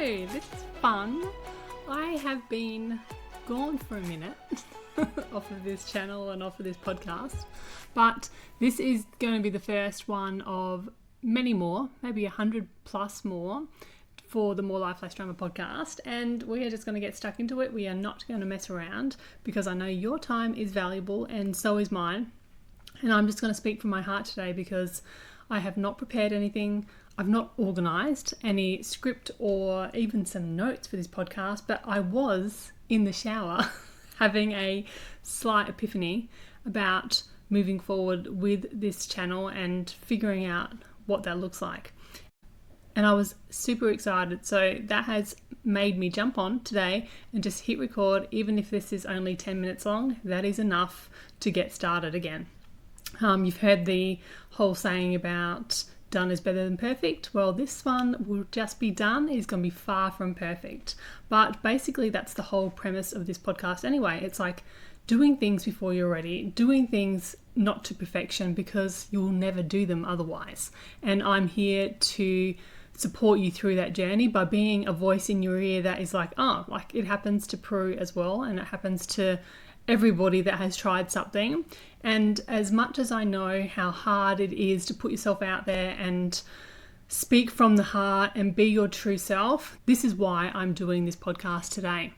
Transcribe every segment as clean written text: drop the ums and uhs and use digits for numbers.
This is fun. I have been gone for a minute off of this channel and off of this podcast, but this is going to be the first one of many more, maybe 100 plus more for the More Life Less Drama podcast, and we are just going to get stuck into it. We are not going to mess around because I know your time is valuable and so is mine, and I'm just going to speak from my heart today because I have not prepared anything. I've not organised any script or even some notes for this podcast, but I was in the shower having a slight epiphany about moving forward with this channel and figuring out what that looks like. And I was super excited. So that has made me jump on today and just hit record. Even if this is only 10 minutes long, that is enough to get started again. You've heard the whole saying about done is better than perfect. Well, this one will just be done. It's going to be far from perfect. But basically that's the whole premise of this podcast anyway. It's like doing things before you're ready, doing things not to perfection because you'll never do them otherwise. And I'm here to support you through that journey by being a voice in your ear that is like, oh, like it happens to Prue as well, and it happens to everybody that has tried something. And as much as I know how hard it is to put yourself out there and speak from the heart and be your true self, this is why I'm doing this podcast today.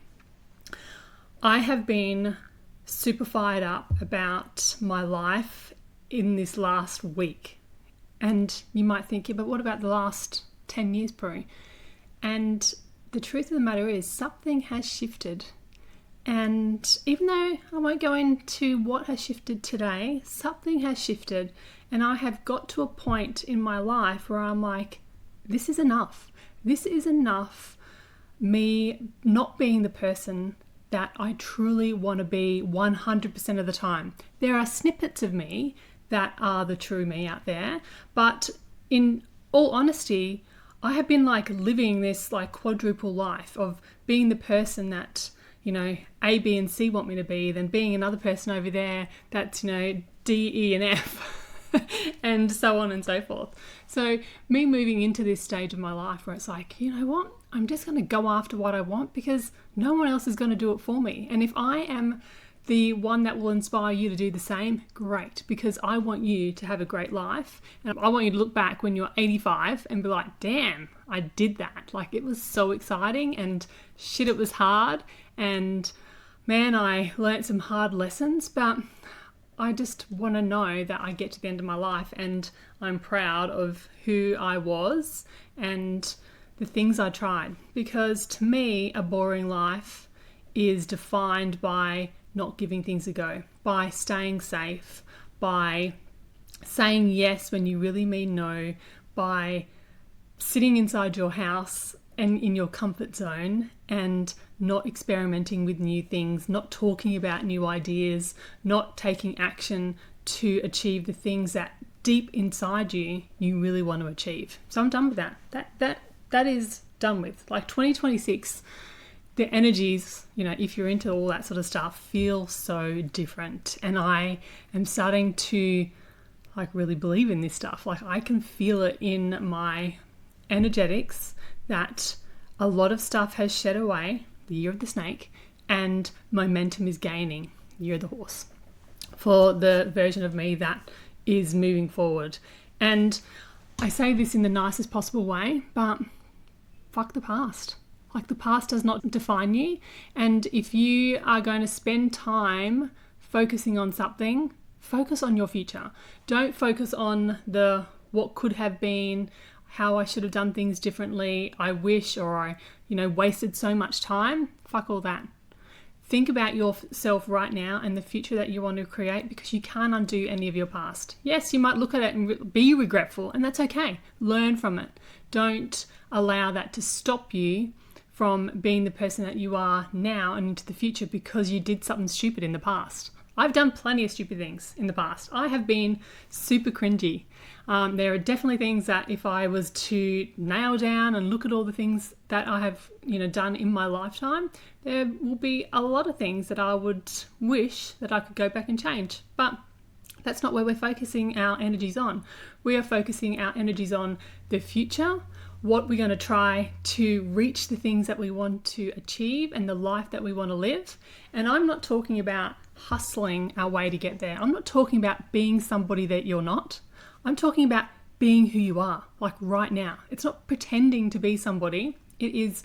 I have been super fired up about my life in this last week. And you might think, yeah, but what about the last 10 years, Prue? And the truth of the matter is something has shifted. And even though I won't go into what has shifted today, something has shifted, and I have got to a point in my life where I'm like, this is enough. This is enough. Me not being the person that I truly want to be 100% of the time. There are snippets of me that are the true me out there, but in all honesty, I have been like living this like quadruple life of being the person that, you know, A, B, and C want me to be, then being another person over there that's, you know, D, E, and F, and so on and so forth. So me moving into this stage of my life where it's like, you know what, I'm just going to go after what I want because no one else is going to do it for me. And if I am the one that will inspire you to do the same, great, because I want you to have a great life. And I want you to look back when you're 85 and be like, damn, I did that. Like, it was so exciting and shit, it was hard. And man, I learnt some hard lessons, but I just want to know that I get to the end of my life and I'm proud of who I was and the things I tried. Because to me, a boring life is defined by not giving things a go, by staying safe, by saying yes when you really mean no, by sitting inside your house and in your comfort zone and not experimenting with new things, not talking about new ideas, not taking action to achieve the things that deep inside you really want to achieve. So I'm done with that. That is done with. Like 2026, the energies, you know, if you're into all that sort of stuff, feel so different. And I am starting to like really believe in this stuff. Like I can feel it in my energetics that a lot of stuff has shed away, the year of the snake, and momentum is gaining, year of the horse, for the version of me that is moving forward. And I say this in the nicest possible way, but fuck the past. Like the past does not define you. And if you are going to spend time focusing on something, focus on your future. Don't focus on the what could have been, how I should have done things differently, I wish, or I, wasted so much time. Fuck all that. Think about yourself right now and the future that you want to create, because you can't undo any of your past. Yes, you might look at it and be regretful, and that's okay. Learn from it. Don't allow that to stop you from being the person that you are now and into the future because you did something stupid in the past. I've done plenty of stupid things in the past. I have been super cringy. There are definitely things that if I was to nail down and look at all the things that I have, done in my lifetime, there will be a lot of things that I would wish that I could go back and change. But that's not where we're focusing our energies on. We are focusing our energies on the future, what we're going to try to reach the things that we want to achieve and the life that we want to live. And I'm not talking about hustling our way to get there. I'm not talking about being somebody that you're not. I'm talking about being who you are, like right now. It's not pretending to be somebody. It is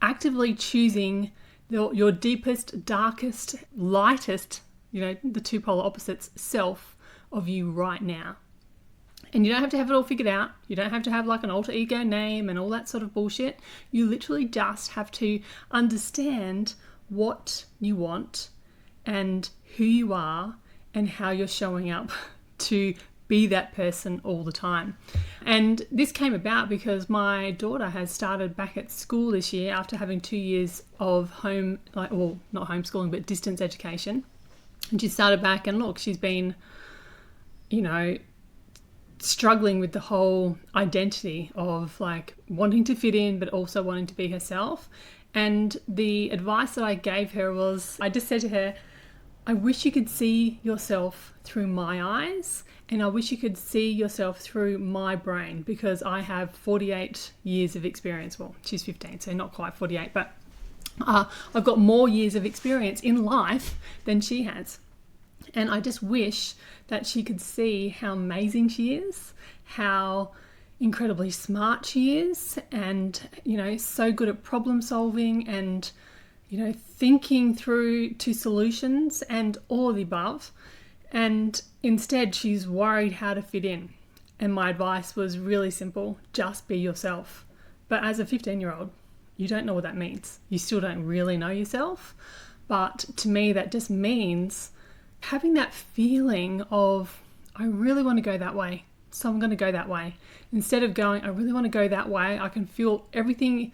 actively choosing your deepest, darkest, lightest, the two polar opposites self of you right now. And you don't have to have it all figured out. You don't have to have like an alter ego name and all that sort of bullshit. You literally just have to understand what you want and who you are and how you're showing up to be that person all the time. And this came about because my daughter has started back at school this year after having 2 years of not homeschooling, but distance education. And she started back, and look, she's been, struggling with the whole identity of like wanting to fit in but also wanting to be herself. And the advice that I gave her was, I just said to her, I wish you could see yourself through my eyes, and I wish you could see yourself through my brain, because I have 48 years of experience. Well, she's 15, so not quite 48, but I've got more years of experience in life than she has. And I just wish that she could see how amazing she is, how incredibly smart she is, and, so good at problem solving and, thinking through to solutions and all of the above. And instead, she's worried how to fit in. And my advice was really simple: just be yourself. But as a 15-year-old, you don't know what that means. You still don't really know yourself. But to me, that just means having that feeling of, I really want to go that way, so I'm going to go that way. Instead of going, I really want to go that way, I can feel everything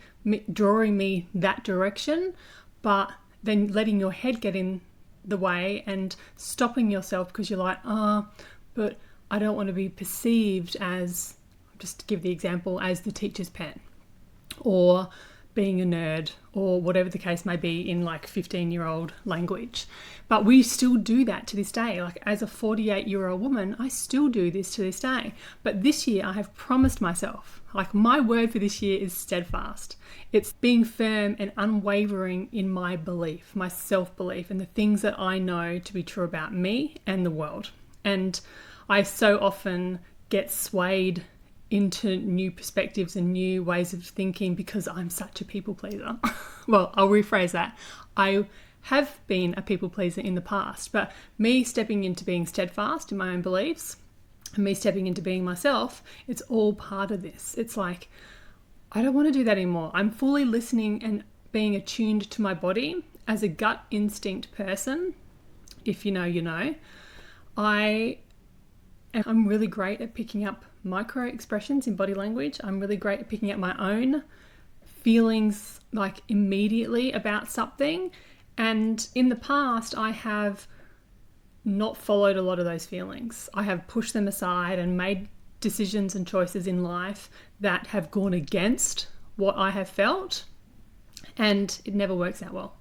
drawing me that direction, but then letting your head get in the way and stopping yourself because you're like, but I don't want to be perceived as, just to give the example, as the teacher's pet, or being a nerd, or whatever the case may be in like 15-year-old language. But we still do that to this day. Like as a 48-year-old woman, I still do this to this day. But this year I have promised myself, like my word for this year is steadfast. It's being firm and unwavering in my belief, my self-belief, and the things that I know to be true about me and the world. And I so often get swayed into new perspectives and new ways of thinking because I'm such a people pleaser. Well, I'll rephrase that. I have been a people pleaser in the past, but me stepping into being steadfast in my own beliefs and me stepping into being myself, it's all part of this. It's like, I don't want to do that anymore. I'm fully listening and being attuned to my body as a gut instinct person. If you know, you know. I'm really great at picking up micro expressions in body language. I'm really great at picking up my own feelings like immediately about something. And in the past, I have not followed a lot of those feelings. I have pushed them aside and made decisions and choices in life that have gone against what I have felt, and it never works out well.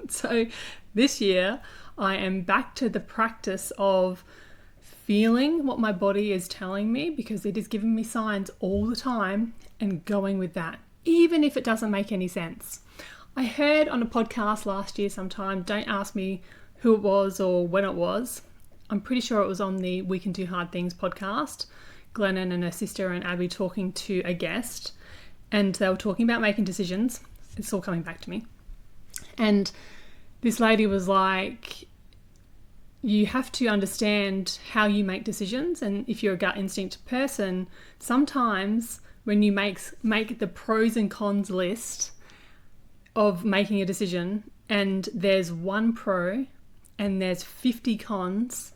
So this year, I am back to the practice of feeling what my body is telling me, because it is giving me signs all the time, and going with that, even if it doesn't make any sense. I heard on a podcast last year sometime, don't ask me who it was or when it was. I'm pretty sure it was on the We Can Do Hard Things podcast. Glennon and her sister and Abby talking to a guest, and they were talking about making decisions. It's all coming back to me. And this lady was like, you have to understand how you make decisions. And if you're a gut instinct person, sometimes when you make the pros and cons list of making a decision, and there's one pro and there's 50 cons,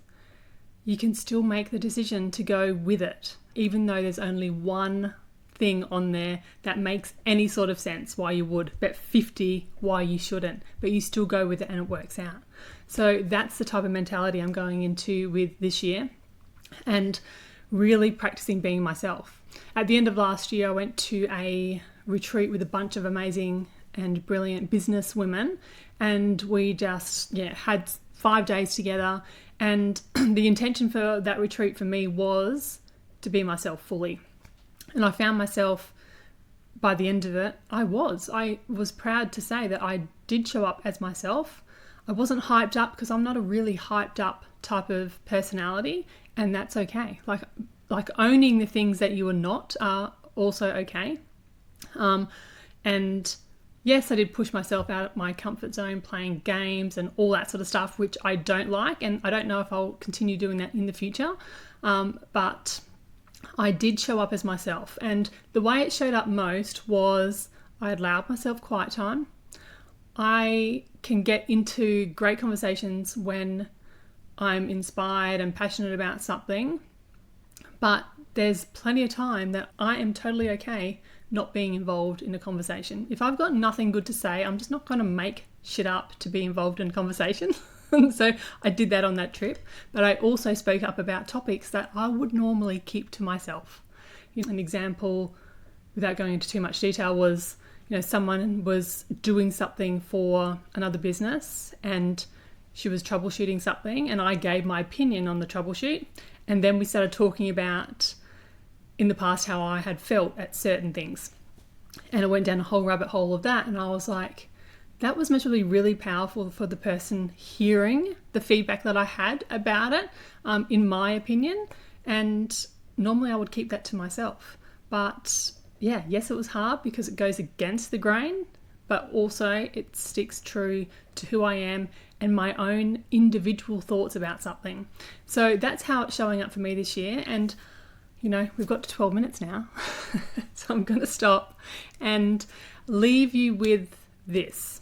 you can still make the decision to go with it, even though there's only one thing on there that makes any sort of sense why you would, but 50 why you shouldn't, but you still go with it and it works out. So that's the type of mentality I'm going into with this year, and really practicing being myself. At the end of last year, I went to a retreat with a bunch of amazing and brilliant business women, and we just had 5 days together. And the intention for that retreat for me was to be myself fully. And I found myself by the end of it, I was proud to say that I did show up as myself. I wasn't hyped up because I'm not a really hyped up type of personality, and that's okay. Like owning the things that you are not are also okay. And yes, I did push myself out of my comfort zone playing games and all that sort of stuff, which I don't like, and I don't know if I'll continue doing that in the future. But I did show up as myself, and the way it showed up most was I allowed myself quiet time. I can get into great conversations when I'm inspired and passionate about something, but there's plenty of time that I am totally okay not being involved in a conversation. If I've got nothing good to say, I'm just not going to make shit up to be involved in conversation. So I did that on that trip, but I also spoke up about topics that I would normally keep to myself. An example, without going into too much detail, was someone was doing something for another business and she was troubleshooting something, and I gave my opinion on the troubleshoot, and then we started talking about in the past how I had felt at certain things, and I went down a whole rabbit hole of that, and I was like, that was meant to be really powerful for the person hearing the feedback that I had about it, in my opinion. And normally I would keep that to myself. But yes, it was hard because it goes against the grain, but also it sticks true to who I am and my own individual thoughts about something. So that's how it's showing up for me this year. And we've got to 12 minutes now, so I'm going to stop and leave you with this.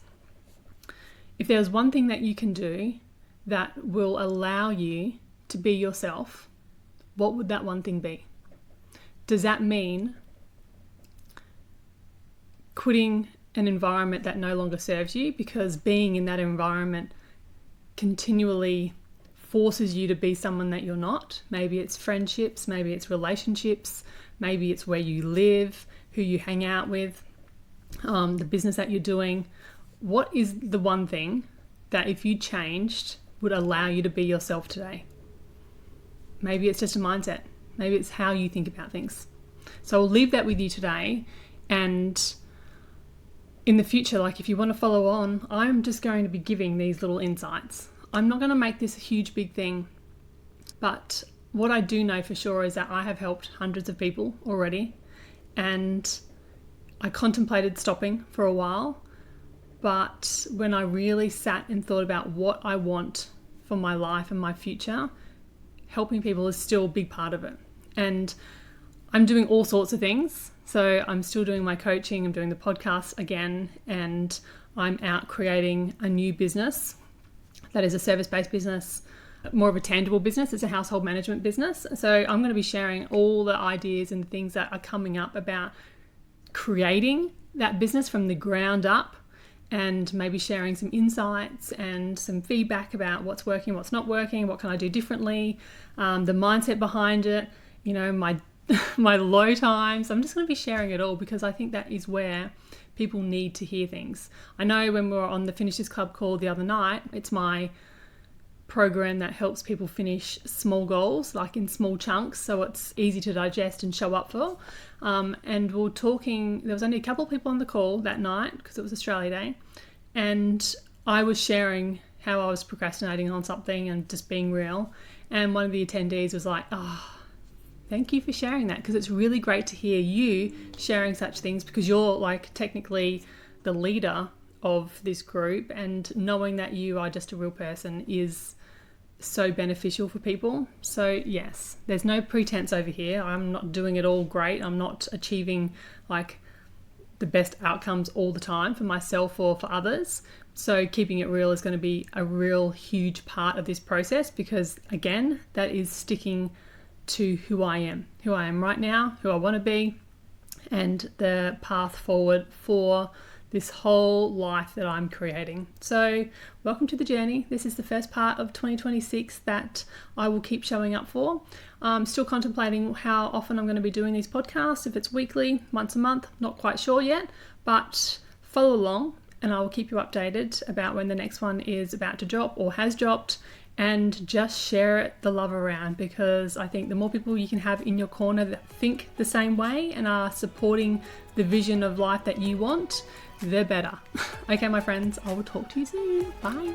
If there's one thing that you can do that will allow you to be yourself, what would that one thing be? Does that mean quitting an environment that no longer serves you because being in that environment continually forces you to be someone that you're not? Maybe it's friendships, maybe it's relationships, maybe it's where you live, who you hang out with, the business that you're doing. What is the one thing that if you changed would allow you to be yourself today? Maybe it's just a mindset. Maybe it's how you think about things. So I'll leave that with you today. And in the future, if you want to follow on, I'm just going to be giving these little insights. I'm not going to make this a huge, big thing. But what I do know for sure is that I have helped hundreds of people already. And I contemplated stopping for a while. But when I really sat and thought about what I want for my life and my future, helping people is still a big part of it. And I'm doing all sorts of things. So I'm still doing my coaching, I'm doing the podcast again, and I'm out creating a new business that is a service-based business, more of a tangible business. It's a household management business. So I'm going to be sharing all the ideas and things that are coming up about creating that business from the ground up, and maybe sharing some insights and some feedback about what's working, what's not working, what can I do differently, the mindset behind it, my low times. I'm just going to be sharing it all because I think that is where people need to hear things. I know when we were on the Finish This Club call the other night, it's my program that helps people finish small goals, in small chunks, so it's easy to digest and show up for. And we were talking, there was only a couple of people on the call that night because it was Australia Day, and I was sharing how I was procrastinating on something and just being real. And one of the attendees was like, thank you for sharing that, because it's really great to hear you sharing such things, because you're technically the leader of this group, and knowing that you are just a real person is so beneficial for people. So yes, there's no pretense over here. I'm not doing it all great. I'm not achieving the best outcomes all the time for myself or for others. So keeping it real is going to be a real huge part of this process, because again, that is sticking to who I am right now, who I want to be, and the path forward for this whole life that I'm creating. So welcome to the journey. This is the first part of 2026 that I will keep showing up for. I'm still contemplating how often I'm going to be doing these podcasts, if it's weekly, once a month, not quite sure yet, but follow along and I will keep you updated about when the next one is about to drop or has dropped. and just share the love around, because I think the more people you can have in your corner that think the same way and are supporting the vision of life that you want, the better. Okay, my friends, I will talk to you soon. Bye.